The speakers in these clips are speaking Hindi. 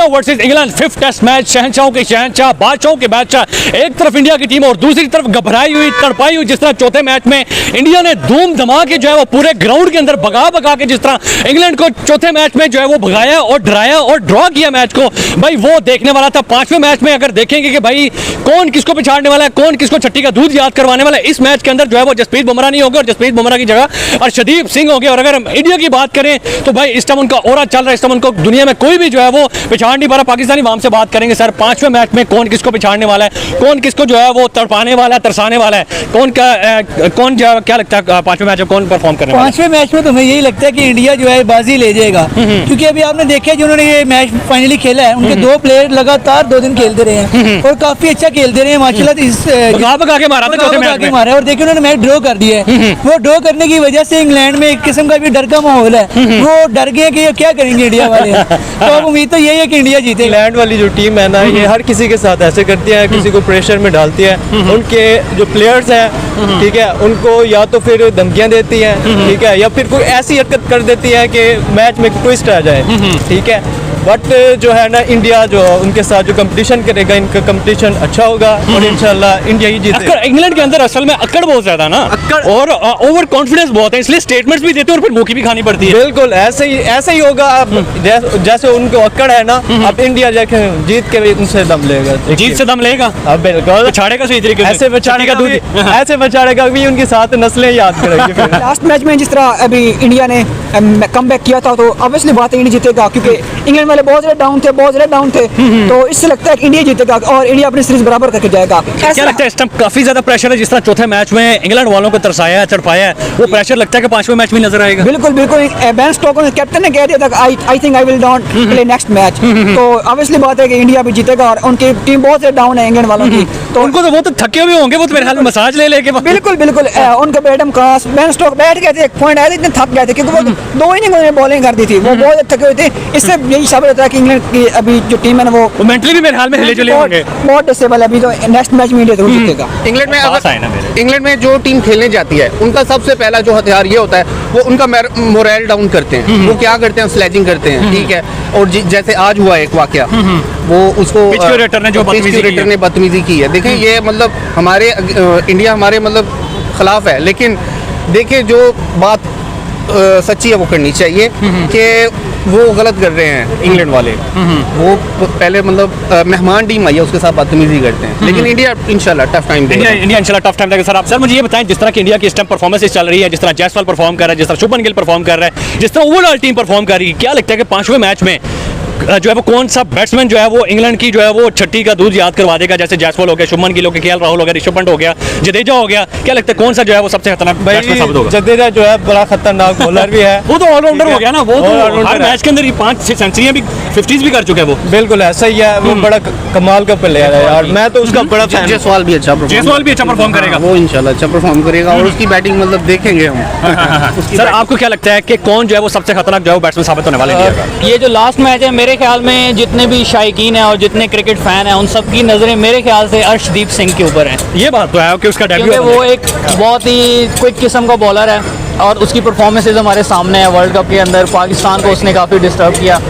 Versus England, 5th test match, शहंशाहों के शहंशाह, बादशाहों के बादशाह। एक तरफ इंडिया की टीम और दूसरी तरफ घबराई हुई, तड़पाई हुई। जिस तरह चौथे मैच में इंडिया ने धूम धमा के जो है वो पूरे ग्राउंड के अंदर भगा भगा के जिस तरह इंग्लैंड को चौथे मैच में जो है वो भगाया और डराया और ड्रॉ किया मैच को, भाई वो देखने वाला था। पांचवें मैच में अगर देखेंगे कि भाई कौन किसको पिछाड़ने वाला है, कौन किसको छट्टी का दूध याद करवाने वाला है, इस मैच के अंदर जो है वो जसप्रीत बुमराह नहीं होगा और जसप्रीत बुमराह की जगह अर्शदीप सिंह होंगे। और अगर हम इंडिया की बात करें तो भाई इस टाइम उनका ओरा चल रहा है, इस टाइम उनको दुनिया में कोई भी जो है वो पिछाड़ नहीं पा रहा। पाकिस्तानी वाम से बात करेंगे सर, पांचवें मैच में कौन किसको पिछाड़ने वाला है, कौन किसको जो है वो तड़पाने वाला है, तरसाने वाला है, कौन क्या लगता है पांचवें मैच में कौन परफॉर्म करने वाला है? पांचवें मैच में तो हमें यही लगता है कि इंडिया जो है बाजी ले जाएगा, क्योंकि अभी आपने देखा है जिन्होंने ये मैच फाइनली खेला है उनके दो प्लेयर लगातार 2 दिन खेलते रहे हैं और काफी अच्छा खेलते रहे हैं माशाल्लाह। भगा के मारा था चौथे मैच में, मारा और देखिए उन्होंने मैच ड्रॉ कर दिया है। वो ड्रॉ करने की वजह से इंग्लैंड में एक किस्म का भी डर का माहौल है, वो डर गए कि ये क्या करेंगे इंडिया वाले। तो अब उम्मीद तो यही है कि इंडिया जीते। इंग्लैंड वाली जो टीम है ना, ये हर किसी के साथ ऐसे करती है, किसी को प्रेशर में डालती है। उनके जो प्लेयर्स हैं, ठीक है, उनको या तो फिर धमकियां देती हैं, ठीक है, या फिर कोई ऐसी हरकत कर देती है कि मैच में ट्विस्ट आ जाए, ठीक है। बट जो है ना, इंडिया जो उनके साथ जो कंपटीशन करेगा, इनका कंपटीशन अच्छा होगा और इंशाल्लाह इंडिया ही जीतेगा। इंग्लैंड के अंदर असल में अक्कड़ बहुत ज्यादा ना, और ओवर कॉन्फिडेंस बहुत है, इसलिए स्टेटमेंट्स भी देते हैं और फिर मुंह की भी खानी पड़ती है। बिल्कुल ऐसे ही होगा। अब जैसे उनको अक्कड़ है ना, अब इंडिया जाके जीत के भी उनसे दम लेगा, जीत से दम लेगा। अब बिल्कुल छाड़ेगा सही तरीके से, ऐसे बचाड़ेगा भी उनकी साथ नस्लें याद करेंगे। लास्ट मैच में जिस तरह अभी इंडिया ने कमबैक किया था, तो ऑब्वियसली बात है इंडिया जीतेगा, क्योंकि इंग्लैंड वाले बहुत ज़्यादा डाउन थे, तो इससे लगता है कि इंडिया जीतेगा और इंडिया अपनी सीरीज बराबर करके जाएगा। क्या लगता है इस टाइम काफी ज्यादा प्रेशर है, जिस तरह चौथे मैच में इंग्लैंड वालों को तरसाया है, चढ़पाया है, वो प्रेशर लगता है कि पांचवें मैच में नजर आएगा? बिल्कुल बेन स्टोक्स कैप्टन ने कह दिया था I think I will not play next match. तो ऑब्वियसली बात है कि इंडिया भी जीतेगा और उनकी टीम बहुत से डाउन है इंग्लैंड वालों की। तो उनको तो वो तो थके हुए होंगे, वो तो मेरे ख्याल में मसाज ले लेके बिल्कुल उनका बैडम क्लास बेन स्टोक बैठ गए थे, एक पॉइंट आया था, इतने थक गए थे क्योंकि वो 2 इनिंग उन्होंने बॉलिंग कर दी थी, वो बहुत थके हुए थे। इससे यही साबित होता है कि इंग्लैंड की अभी जो टीम है ना वो मेंटली भी मेरे हाल में हिले जुले होंगे, बहुत डिसेबल है। अभी तो नेक्स्ट मैच में इंडिया जरूर जीतेगा। इंग्लैंड में जो टीम खेलने जाती है, उनका सबसे पहला जो हथियार ये होता है, वो उनका मोरल डाउन करते हैं। वो क्या करते हैं, स्लेजिंग करते हैं, ठीक है। और जैसे आज हुआ एक वाकया, वो उसको पिच क्यूरेटर ने बदतमीजी की है। देखिए ये मतलब हमारे इंडिया हमारे मतलब खिलाफ है, लेकिन देखिए जो बात सच्ची है वो करनी चाहिए कि वो गलत कर रहे हैं इंग्लैंड वाले। वो पहले मतलब मेहमान टीम आई है, उसके साथ बदतमीजी करते हैं, लेकिन इंडिया इंशाल्लाह टफ टाइम देगा। इंडिया इंशाल्लाह टफ टाइम देगा। सर मुझे ये बताएं, जिस तरह की इंडिया की इस टाइम परफॉर्मेंस चल रही है, जिस तरह जायसवाल परफॉर्म कर रहा है, जिस तरह शुभमन गिल परफॉर्म कर रहा है, जिस तरह ओवरऑल टीम परफॉर्म कर रही है, क्या लगता है कि पांचवें मैच में जो है वो कौन सा बैट्समैन जो है वो इंग्लैंड की जो है वो छट्टी का दूध याद करवा देगा? जैसे जायसवाल हो गया, शुभमन गिल हो गया, केएल राहुल हो गया, ऋषभ पंत हो गया, जडेजा हो गया, क्या लगता है कौन सा जो है वो सबसे खतरनाक बैट्समैन साबित होगा? जडेजा जो है बड़ा खतरनाक बॉलर भी है, वो तो ऑलराउंडर हो गया ना, वो तो हर मैच के अंदर ही 5-6 सेंचुरियां भी 50s भी कर चुके हैं वो। बिल्कुल ऐसा ही है, वो बड़ा कमाल का प्लेयर है यार, मैं तो उसका बड़ा फैन। जायसवाल भी अच्छा परफॉर्म करेगा, वो इंशाल्लाह अच्छा परफॉर्म करेगा और उसकी बैटिंग मतलब देखेंगे हम। सर आपको क्या लगता है कि कौन जो है वो सबसे खतरनाक जो है बैट्समैन साबित होने वाला है इंडिया का? ये जो लास्ट मैच है, मेरे ख्याल में जितने भी शायकीन हैं और जितने क्रिकेट फैन हैं, उन सबकी नज़रें मेरे ख्याल से अर्शदीप सिंह के ऊपर हैं। ये बात तो है कि उसका डेब्यू, वो एक बहुत ही क्विक किस्म का बॉलर है और उसकी परफॉर्मेंसेज हमारे सामने है। वर्ल्ड कप के अंदर पाकिस्तान को उसने काफ़ी डिस्टर्ब किया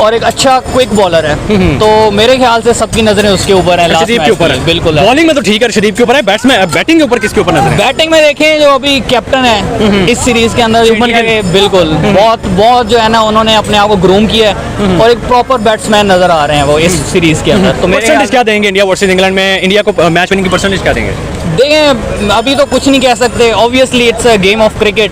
और एक अच्छा क्विक बॉलर है, तो मेरे ख्याल से सबकी नज़रें उसके ऊपर है। अर्शदीप के ऊपर है बिल्कुल। बॉलिंग में तो ठीक है, अर्शदीप के ऊपर है, बैटिंग के ऊपर किसके ऊपर नजर है? बैटिंग में देखें जो अभी कैप्टन है इस सीरीज के अंदर इंडिया के, बिल्कुल बहुत जो है ना उन्होंने अपने आप को ग्रूम किया है और एक प्रॉपर बैट्समैन नजर आ रहे हैं वो इस सीरीज के अंदर। तो परसेंटेज क्या देंगे इंडिया वर्सेस इंग्लैंड में? इंडिया को मैच विनिंग की परसेंटेज क्या देंगे? देखें अभी तो कुछ नहीं कह सकते, obviously it's a game of cricket,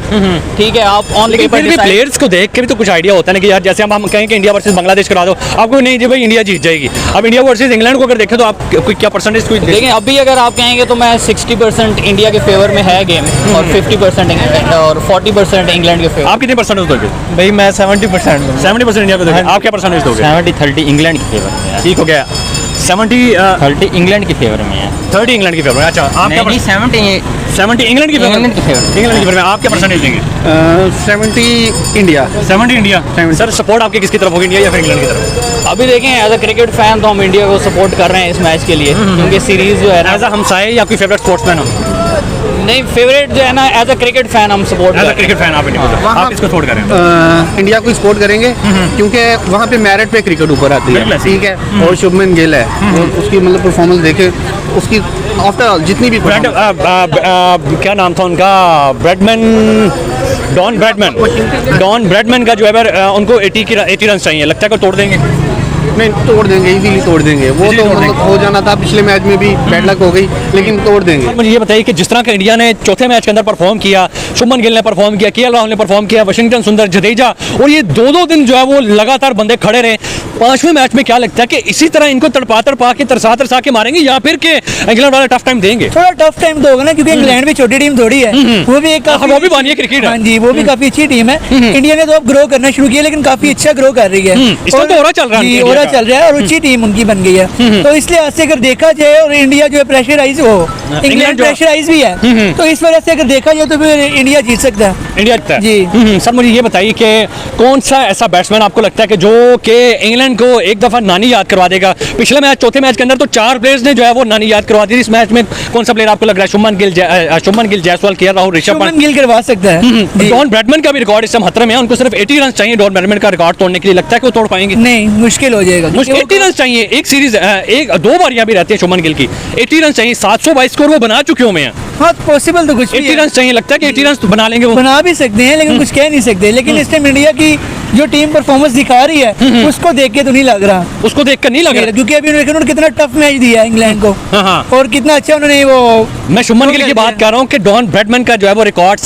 ठीक है। आप ऑन पेपर प्लेयर्स को देख के भी तो कुछ आइडिया होता है ना कि यार जैसे हम कहें कि इंडिया वर्सेस बांग्लादेश करा दो, आपको नहीं जी भाई इंडिया जीत जाएगी। अब इंडिया वर्सेस इंग्लैंड को अगर देखें तो आप क्या परसेंटेज देखें? अभी अगर आप कहेंगे तो मैं 60% इंडिया के फेवर में है गेम और 50% और 40% इंग्लैंड के फेवर। आप कितने परसेंटेज दोगे? भाई मैं 70% 70% इंडिया को दोगे। आप क्या परसेंटेज दोगे? 70-30 इंग्लैंड के फेवर में। ठीक हो गया, 70-30 इंग्लैंड के फेवर में है, 30 इंग्लैंड की फेवर में। अच्छा आप क्या? 70 इंग्लैंड की फेवर में। आप क्या परसेंटेज देंगे? 70 इंडिया। 70 इंडिया। सर सपोर्ट आपके किसकी तरफ होगी, इंडिया या फिर इंग्लैंड की तरफ? अभी देखें एज अ क्रिकेट फैन तो हम इंडिया को सपोर्ट कर रहे हैं इस मैच के लिए, क्योंकि सीरीज जो है एज अ हमसाये या कोई फेवरेट स्पोर्ट्समैन हो? नहीं फेवरेट जो है ना एज अ क्रिकेट फैन हम सपोर्ट एज अ कर क्रिकेट फैन आप इंडिया को आप इसको सपोर्ट करें इंडिया को सपोर्ट करेंगे क्योंकि वहाँ पे मेरिट पे क्रिकेट ऊपर आती बिल्कुल है, ऐसे ही। ठीक है। और शुभमन गिल है, और उसकी मतलब परफॉर्मेंस देखे, उसकी आफ्टर ऑल जितनी भी क्या नाम था उनका, डॉन ब्रैडमैन का जो है उनको 80 रन चाहिए, लगता है कि तोड़ देंगे। नहीं तोड़ देंगे, इजीली तोड़ देंगे। वो Easily तो तोड़ मतलब हो जाना था, पिछले मैच में भी बैड लक हो गई, लेकिन तोड़ देंगे। मुझे ये बताइए कि जिस तरह का इंडिया ने चौथे मैच के अंदर परफॉर्म किया, शुभमन गिल ने परफॉर्म किया, केएल राहुल ने परफॉर्म किया, वाशिंगटन सुंदर, जडेजा, और ये दो दिन जो है वो लगातार बंदे खड़े रहे। पांचवें मैच में क्या लगता है कि इसी तरह इनको तड़पा के तरसा के मारेंगे या फिर के इंग्लैंड वाला टफ टाइम देंगे? थोड़ा टफ टाइम तो होगा ना, क्योंकि इंग्लैंड भी छोटी टीम थोड़ी है, वो भी एक वो भी मानिए क्रिकेट है। हाँ जी, वो भी काफी अच्छी टीम है। इंडिया ने तो अब ग्रो करना शुरू किया, लेकिन काफी अच्छा ग्रो कर रही है। इस टाइम तो ओरा चल रहा है जी, इंडिया ओरा का। चल रहा है और अच्छी टीम उनकी बन गई है। तो इसलिए आज से अगर देखा जाए, और इंडिया जो है प्रेशराइज हो, इंग्लैंड जो- प्रेशराइज भी है, तो इस वजह से अगर देखा जाए तो फिर इंडिया जीत सकता है। इंडिया जीतता है। जी। सर मुझे ये बताइए कि कौन सा ऐसा बैट्समैन आपको लगता है कि जो कि इंग्लैंड को एक दफा नानी याद करवा देगा? पिछले मैच, चौथे मैच के अंदर तो 4 प्लेयर्स ने जो है वो नानी याद करवा दी। इस मैच में कौन सा प्लेयर आपको लग रहा है? शुभमन गिल, जायसवाल, केएल राहुल, ऋषभ शुभमन पंत। गिल करवा सकता है। जी। डॉन ब्रैडमैन का भी रिकॉर्ड इस समय खतरे में है, उनको सिर्फ 80 रन चाहिए डॉन ब्रैडमैन का रिकॉर्ड तोड़ने के लिए। लगता है कि वो तोड़ पाएंगे? नहीं, मुश्किल हो जाएगा। मुझे 80 रन चाहिए, एक सीरीज, एक 2 बारियां भी रहती है शुभमन गिल की। 80 रन चाहिए, 722 स्कोर वो बना चुके हुए हैं। हाँ, पॉसिबल तो कुछ भी 80 है। रन चाहिए, लगता है कि 80 रन तो बना लेंगे वो। बना भी सकते हैं, लेकिन कुछ कह नहीं सकते। लेकिन इस टाइम इंडिया की जो टीम परफॉर्मेंस दिखा रही है, उसको देख के तो नहीं लग रहा, उसको देखकर नहीं लग रहा। क्योंकि अभी उन्होंने कितना टफ मैच दिया है इंग्लैंड को, हाँ, हाँ। और कितना अच्छा उन्होंने वो। मैं शुभमन गिल की बात कर रहा हूँ कि डॉन ब्रैडमैन का जो है वो रिकॉर्ड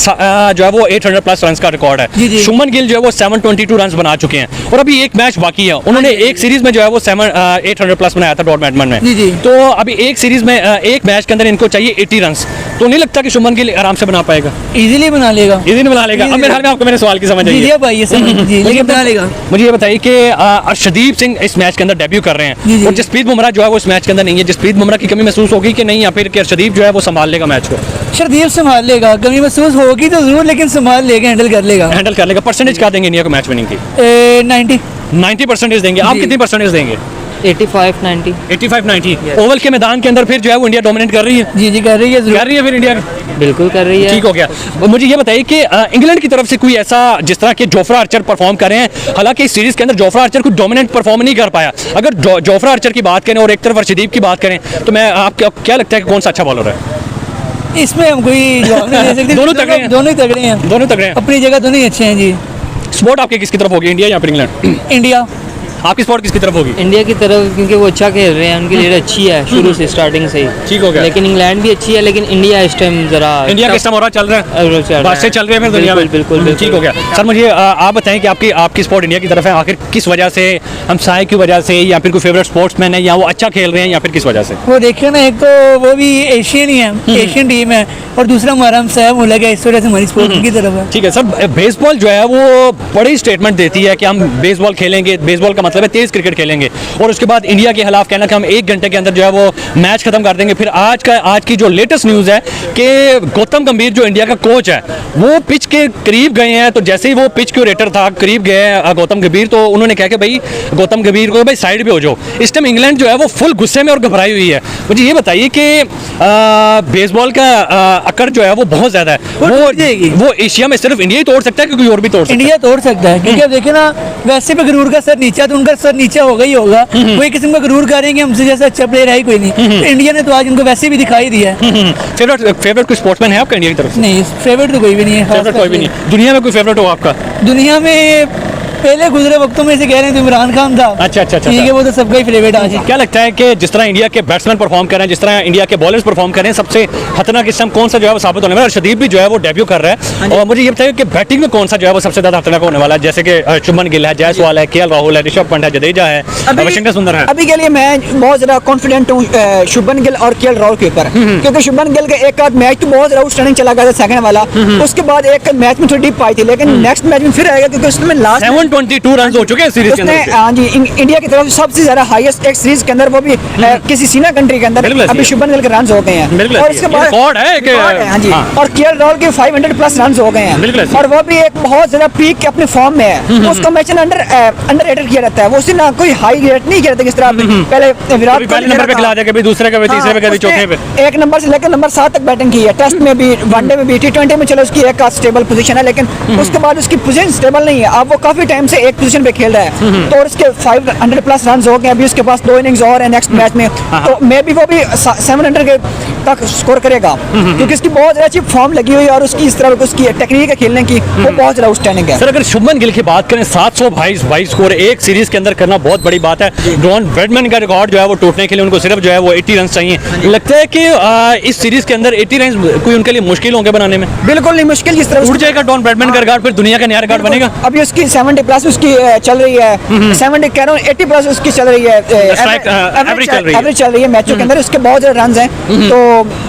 जो है वो 800 प्लस रन का रिकॉर्ड है। जी, जी। शुभमन गिल जो है वो 722 रन बना चुके हैं, और अभी एक मैच बाकी है। उन्होंने एक सीरीज में जो है वो 800 प्लस बनाया था डॉन ब्रैडमैन में। जी, जी। तो अभी एक सीरीज में, एक मैच के अंदर इनको चाहिए 80 रन। तो नहीं लगता कि शुभमन गिल आराम से बना पाएगा? इजीली बना लेगा। इजी नहीं बना लेगा। अब मेरे ख्याल में आपको मेरे सवाल की समझ आई जी है। भाई, ये समझ जी, लेकिन बना लेगा। मुझे ये बताइए कि अर्शदीप सिंह इस मैच के अंदर डेब्यू कर रहे जी, हैं, जी। और जसप्रीत बुमराह जो है वो इस मैच के अंदर नहीं है। जसप्रीत बुमराह की कमी महसूस होगी कि नहीं, या फिर कि अर्शदीप जो है वो संभाल लेगा मैच को? शरदीप संभाल लेगा, कमी महसूस होगी तो जरूर, लेकिन संभाल लेगा, हैंडल कर लेगा। हैंडल कर लेगा। परसेंटेज क्या देंगे इंडिया को मैच विनिंग की? 90। 90% देंगे। आप जी। कितनी परसेंटेज देंगे? 85-90 85-90। ओवल के मैदान के अंदर फिर जो है वो इंडिया डोमिनेट कर रही है? जी जी, कर रही है जरूर। कर रही है फिर इंडिया। बिल्कुल कर रही है। ठीक हो गया। और मुझे ये बताइए कि इंग्लैंड की तरफ से कोई ऐसा, जिस तरह के जोफ्रा आर्चर परफॉर्म कर रहे हैं, हालांकि इस सीरीज के अंदर जोफ्रा आर्चर कोई डोमिनेंट परफॉर्म नहीं कर पाया। अगर जोफ्रा आर्चर की बात करें और एक तरफ अर्शदीप की बात करें, तो मैं आपको क्या लगता है कि कौन सा अच्छा बॉलर है? इसमें हम कोई जवाब नहीं दे सकते। दोनों तगड़े हैं। दोनों ही तगड़े हैं, दोनों तगड़े हैं। अपनी जगह दोनों ही अच्छे हैं जी। स्पोर्ट आपके किसकी तरफ होगी, इंडिया या फिर इंग्लैंड? इंडिया। आपकी स्पोर्ट किसकी तरफ होगी? इंडिया की तरफ, क्योंकि वो अच्छा खेल रहे हैं, उनकी लीड अच्छी है शुरू से, स्टार्टिंग से ही। ठीक हो गया। लेकिन इंग्लैंड भी अच्छी है, लेकिन इंडिया इस टाइम जरा इंडिया के इस टाइम हो रहा चल रहा है, बादशाह चल रहे हैं फिर दुनिया में। बिल्कुल बिल्कुल ठीक हो गया। सर मुझे आप बताएं कि आपकी स्पोर्ट इंडिया की तरफ है, आखिर किस वजह से? हमसाये की वजह से, या फिर कोई फेवरेट स्पोर्ट्समैन है, या वो अच्छा खेल रहे हैं, या फिर किस वजह से? वो देखिए ना, एक तो वो भी एशियन ही है, एशियन टीम है, और दूसरा हमारा साहब मुल्क है, इस वजह से हमारी स्पोर्ट उनकी तरफ है। ठीक है सर। बेसबॉल जो है वो बड़ी स्टेटमेंट देती है कि हम बेसबॉल खेलेंगे। बेसबॉल का मतलब है तेज क्रिकेट खेलेंगे, और उसके बाद इंडिया के खिलाफ कहना कि हम 1 घंटे के अंदर जो है वो मैच खत्म कर देंगे। फिर आज की जो लेटेस्ट न्यूज़ है कि गौतम गंभीर जो इंडिया का कोच है, वो पिच के करीब गए हैं। तो जैसे ही वो पिच क्यूरेटर था, करीब गए हैं गौतम गंभीर, तो उन्होंने कहा कि भाई गौतम गंभीर को भाई साइड पे हो जाओ। इस टाइम इंग्लैंड जो है वो फुल गुस्से में और घबराई हुई है। मुझे ये बताइए कि बेसबॉल का अकड़ जो है वो बहुत ज़्यादा है। वो टूट जाएगी। वो एशिया में सिर्फ इंडिया ही तोड़ सकता है कि कोई और भी तोड़ सकता है? इंडिया तोड़ सकता है, क्योंकि अब देखिए ना, वैसे भी गरूर का सर नीचा, तो उनका सर नीचा होगा ही होगा। कोई किस्म का गरूर करेंगे, हमसे जैसा अच्छा प्लेयर है ही कोई नहीं। तो इंडिया ने तो आज उनको वैसे भी दिखाई दिया है। फेवरेट कोई स्पोर्ट्समैन है आपका इंडिया की तरफ से? नहीं, फेवरेट तो कोई भी नहीं है। खास फेवरेट कोई भी करके नहीं। दुनिया में कोई फेवरेट हो आपका? दुनिया में पहले गुजरे वक्तों में से कह रहे हैं तो इमरान खान था। अच्छा, अच्छा, अच्छा। ठीक है, वो तो सबका ही फेवरेट आज है। क्या लगता है कि जिस तरह इंडिया के बैट्समैन परफॉर्म कर रहे हैं, जिस तरह इंडिया के बॉलर्स परफॉर्म कर रहे हैं, सबसे खतरनाक इस टाइम कौन सा जो है वो साबित होने वाला है? अर्शदीप भी जो है वो डेब्यू कर रहा है, और मुझे ये बताइए कि बैटिंग में कौन सा जो है वो सबसे ज्यादा खतरनाक होने वाला है? जैसे कि शुभमन गिल है, जायसवाल है, केएल राहुल है, ऋषभ पंत है, जडेजा है, वाशिंगटन सुंदर है। अभी के लिए मैं बहुत ज्यादा कॉन्फिडेंट हूँ शुभमन गिल और केएल राहुल के ऊपर, क्योंकि शुभमन गिल का एक आध मैच तो बहुत आउटस्टैंडिंग चला गया था सेकंड वाला, उसके बाद एक मैच में थोड़ी डिप आई थी, लेकिन नेक्स्ट मैच में फिर आएगा, क्योंकि उसमें लास्ट 222 रन हो चुके हैं सीरीज के उसने अंदर। हाँ जी इंडिया की तरफ से सबसे ज्यादा हाईएस्ट एक सीरीज के अंदर, वो भी किसी सीना कंट्री के अंदर बिल्कुल ऐसी अभी है। शुभमन गिल के रन हो गए हैं। बिल्कुल और ऐसी इसके है। बाद रिकॉर्ड है कि- रिकॉर्ड है, हाँ जी। हाँ। और केएल राहुल के 500 प्लस रन हो गए बिल्कुल हैं, ऐसी। और वो भी एक बहुत ज्यादा पीक के अपने फॉर्म में है। तो उसका मैच अंडर रेटेड किया जाता है, वो उसने ना कोई हाई रेट नहीं किया जाता किस तरह पहले विराट कभी पहले नंबर पे खिला दिया, कभी दूसरे, कभी तीसरे पे, कभी चौथे पे। एक नंबर से लेकर नंबर 7 तक बैटिंग की है। टेस्ट में भी, वनडे में भी, T20 में चलो उसकी एक स्टेबल पोजीशन है, लेकिन उसके बाद उसकी पोजीशन स्टेबल नहीं है। अब वो काफी टाइम से एक पोजीशन पे खेल रहा है, तो उसके 500 प्लस रन हो गए। अभी उसके पास 2 इनिंग्स और है नेक्स्ट मैच में, तो मे भी वो भी 700 के तक स्कोर करेगा, क्योंकि उसकी बहुत ज्यादा अच्छी फॉर्म लगी हुई है और उसकी इस तरह उसकी टेक्निक है खेलने की, वो बहुत ज्यादा आउटस्टैंडिंग है। सर अगर शुभमन गिल की बात करें, 722 स्कोर एक सीरीज के अंदर करना बहुत बड़ी बात है। डॉन ब्रैडमैन का रिकॉर्ड जो है वो टूटने के लिए उनको सिर्फ जो है वो 80 रन चाहिए। लगता है कि इस सीरीज के अंदर 80 रन कोई उनके लिए मुश्किल होंगे बनाने में। बिल्कुल नहीं मुश्किल, जिस तरह टूट जाएगा डॉन ब्रैडमैन का रिकॉर्ड, फिर दुनिया का नया रिकॉर्ड बनेगा। अभी उसकी 70 प्लस उसकी चल रही है, 70 कह रहा हूँ 80 प्लस उसकी चल रही है, Strike, average चल रही है। एवरेज चल रही है मैचों के अंदर। उसके बहुत ज्यादा रन हैं, तो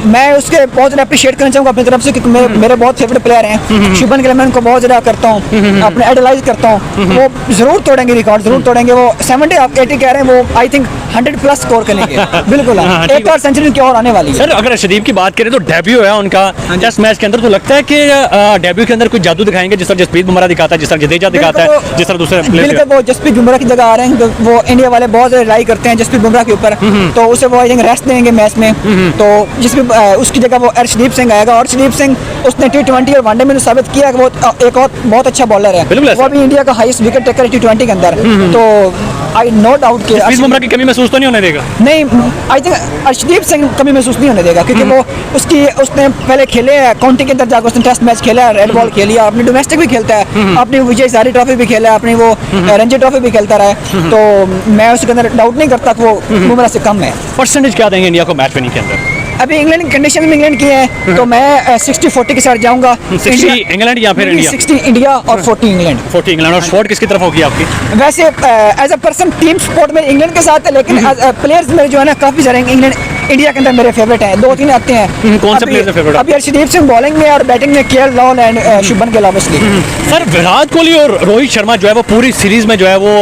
मैं उसके बहुत ज्यादा अप्रिशिएट करना चाहूँगा अपनी तरफ से, क्योंकि मेरे बहुत फेवरेट प्लेयर हैं शुभमन गिल। मैं उनको बहुत ज्यादा करता हूँ, अपने आइडलाइज करता हूँ। वो जरूर तोड़ेंगे रिकॉर्ड, जरूर तोड़ेंगे। वो 70 आप 80 कह रहे हैं, वो आई थिंक 100 प्लस स्कोर करेंगे बिल्कुल। हाँ, ठीक एक और सेंचुरी की और आने वाली है। सर अगर अर्शदीप की बात करें तो डेब्यू है उनका टेस्ट मैच के अंदर, तो लगता है कि डेब्यू के अंदर कुछ जादू दिखाएंगे, जिस तरह जसप्रीत बुमराह दिखाता है, जिस तरह जडेजा दिखाता है, बिल्कुल जिस तरह दूसरे प्लेयर। बिल्कुल वो जसप्रीत बुमराह की जगह आ रहे हैं, तो वो इंडिया वाले बहुत ज्यादा रिलाई करते हैं जसप्रीत बुमराह के ऊपर, तो उसे वो आई थिंक रेस्ट देंगे मैच में। तो जिसमें उसकी जगह वो अर्शदीप सिंह आएगा, और अर्शदीप सिंह उसने T20 और वनडे में साबित किया कि वो एक और बहुत अच्छा बॉलर है। बिल्कुल ऐसा। वो भी इंडिया का हाईएस्ट विकेट टेकर है T20 के अंदर। तो आई नो डाउट कि जसप्रीत बुमराह की कमी महसूस तो नहीं होने देगा। नहीं, आई थिंक अर्शदीप सिंह कमी महसूस नहीं होने देगा, क्योंकि वो उसने पहले खेले है काउंटी के अंदर जाकर, उसने टेस्ट मैच खेला है, रेड बॉल खेली है, अपनी डोमेस्टिक भी खेलता है, अपनी विजय हजारे ट्रॉफी भी खेला है, अपनी वो रणजी ट्रॉफी भी खेलता रहा है। तो मैं उसके अंदर डाउट नहीं करता कि वो बुमराह से कम है। परसेंटेज क्या देंगे इंडिया को मैच विनिंग के अंदर? अभी इंग्लैंड की कंडीशन में इंग्लैंड की है, तो मैं 60-40 के साथ जाऊंगा। 60 इंग्लैंड या फिर इंडिया? 60 इंडिया और 40 इंग्लैंड। 40 इंग्लैंड। और सपोर्ट किसकी तरफ होगी आपकी? वैसे as a person team support में इंग्लैंड के साथ है, लेकिन प्लेयर्स मेरे जो है ना काफी सारे इंग्लैंड इंडिया के अंदर मेरे फेवरेट हैं, 2-3 आते हैं। कौन से प्लेयर फेवरेट? अभी अर्शदीप सिंह बॉलिंग में और बैटिंग में KL Rahul and Shubman Gill obviously. Sir Virat Kohli और रोहित शर्मा जो है वो पूरी सीरीज में जो है वो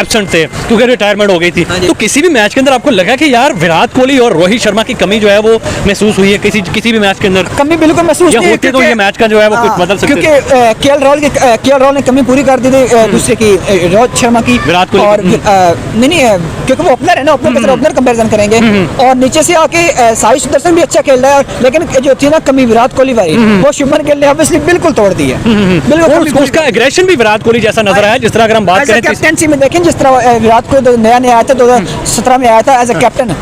एब्सेंट थे, क्योंकि रिटायरमेंट हो गई थी। तो किसी भी मैच के अंदर आपको लगा कि यार विराट कोहली और रोहित शर्मा की कमी जो है वो महसूस हुई है किसी भी मैच के अंदर? कमी बिल्कुल महसूस या नहीं है, होते तो क्योंकि- ये मैच का जो है वो कुछ हाँ, बदल सकते क्योंकि केएल राहुल ने कमी पूरी कर दी थी दूसरे की, रोहित शर्मा की। विराट कोहली और की। नहीं, क्योंकि वो ओपनर है ना, ओपनर के साथ ओपनर कंपैरिजन करेंगे। और नीचे से आके साई सुदर्शन भी अच्छा खेल रहा है, लेकिन जो थी ना कमी विराट कोहली वाली, वो शुभमन गिल ने ऑब्वियसली बिल्कुल तोड़ दी है। बिल्कुल और कमी पूरी उसका एग्रेशन भी विराट कोहली जैसा नजर आया, जिस तरह अगर हम बात करें कैप्टनसी में देखें, जिस तरह विराट कोहली नया आया था 2017 में आया था एज अ कैप्टन,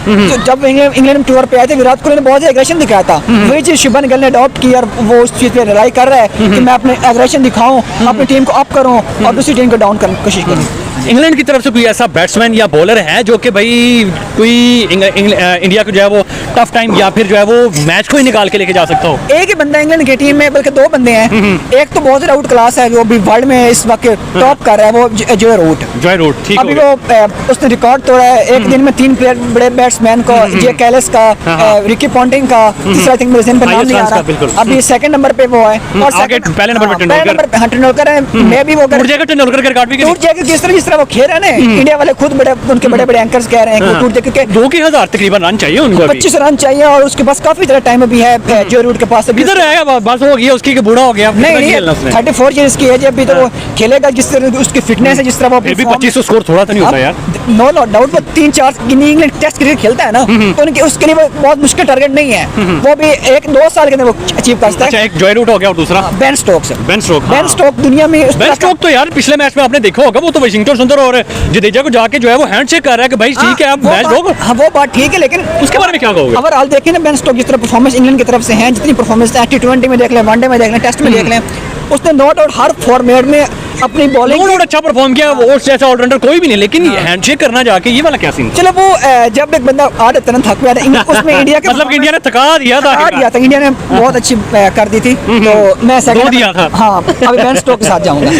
जब इंग्लैंड में टूर पे आए थे, विराट कोहली ने बहुत ज्यादा एग्रेशन दिखाया था। वही चीज शुभमन गिल ने अडॉप्ट की और वो उस चीज पे रिलाई कर रहा है कि मैं अपने एग्रेशन दिखाऊं, अपनी टीम को अप करूं और दूसरी टीम को डाउन करने की कोशिश करूं। इंग्लैंड की तरफ से कोई ऐसा बैट्समैन या बॉलर है जो कि भाई कोई इंडिया को जो है वो टफ टाइम या फिर जो है वो मैच को ही निकाल के लेके जा सकता हो? एक ही बंदा इंग्लैंड की टीम में, बल्कि 2 बंदे हैं। एक तो बहुत ज्यादा आउट क्लास है, जो अभी वर्ल्ड में इस वक्त टॉप कर रहा है, वो जॉय रूट। जॉय रूट ठीक अभी हो वो उसने रिकॉर्ड तोड़ा है, एक दिन में 3 प्लेयर बड़े बैट्समैन को, जे कैलिस का, रिकी पॉन्टिंग का, तीसरा थिंक मेरे ज़हन पे नाम नहीं आ Highest runs का, बिल्कुल। रहा। अभी सेकंड नंबर पे वो है, और आगे second- पहले नंबर पे हाँ, तेंदुलकर। पहले नंबर पे तेंदुलकर है। मैं भी वो टूट जाएगा तेंदुलकर का रिकॉर्ड भी कि टूट जाएगा, जिस तरह वो खेल रहे हैं ना, इंडिया वाले खुद उनके बड़े बड़े एंकर्स कह रहे हैं कि वो टूट जाएगा, क्योंकि 2,000 तकरीबन रन चाहिए उनको अभी। 25 रन चाहिए और उसके पास काफी ज्यादा टाइम अभी है जो रूट के पास अभी। किधर रहेगा? बस हो गया उसकी कि बूढ़ा हो गया, नहीं कितना नहीं, खेलना उसने? 34 ईयर्स की एज है अभी, तो वो खेलेगा जिस तरह उसकी फिटनेस है, जिस तरह वो फिर भी perform- 2500 स्कोर थोड़ा तो नहीं होता यार। नो डाउट, वो 3-4 इंग्लैंड टेस्ट क्रिकेट खेलता है ना, तो उनके उसके लिए वो बहुत मुश्किल टारगेट नहीं है। वो भी 1-2 साल के अंदर वो अचीव कर सकता अच्छा, है। एक जॉय रूट हो गया और दूसरा Ben Stokes. Ben Stoke. Ben Stoke दुनिया में उस बेन तरह स्टोक तो यार पिछले मैच में आपने देखा होगा, वो तो वाशिंगटन सुंदर और जडेजा को जाके जो है वो हैंडशेक कर रहा है कि भाई ठीक है आप मैच दो। हाँ, वो बात ठीक है, लेकिन उसके बारे में क्या कहोगे? ओवरऑल देखें ना, बेन स्टोक जिस तरह परफॉर्मेंस इंग्लैंड की तरफ से है, जितनी परफॉर्मेंस है T20 में देख लें, वनडे में देख लें, टेस्ट में देख लें, उसने नॉट आउट हर फॉर्मेट में अपनी बॉलिंग बहुत अच्छा परफॉर्म किया, वो जैसा ऑलराउंडर कोई भी नहीं, लेकिन हैंडशेक करना जाके ये वाला क्या सीन? चलो वो जब एक बंदा आधे तरह थक गया था उसमें इंडिया के मतलब कि इंडिया ने थका दिया था। थका दिया था, इंडिया ने बहुत अच्छी कर दी थी, तो मैं दो दिया था। हाँ, अभी बेन स्टोक के साथ जाऊंगा।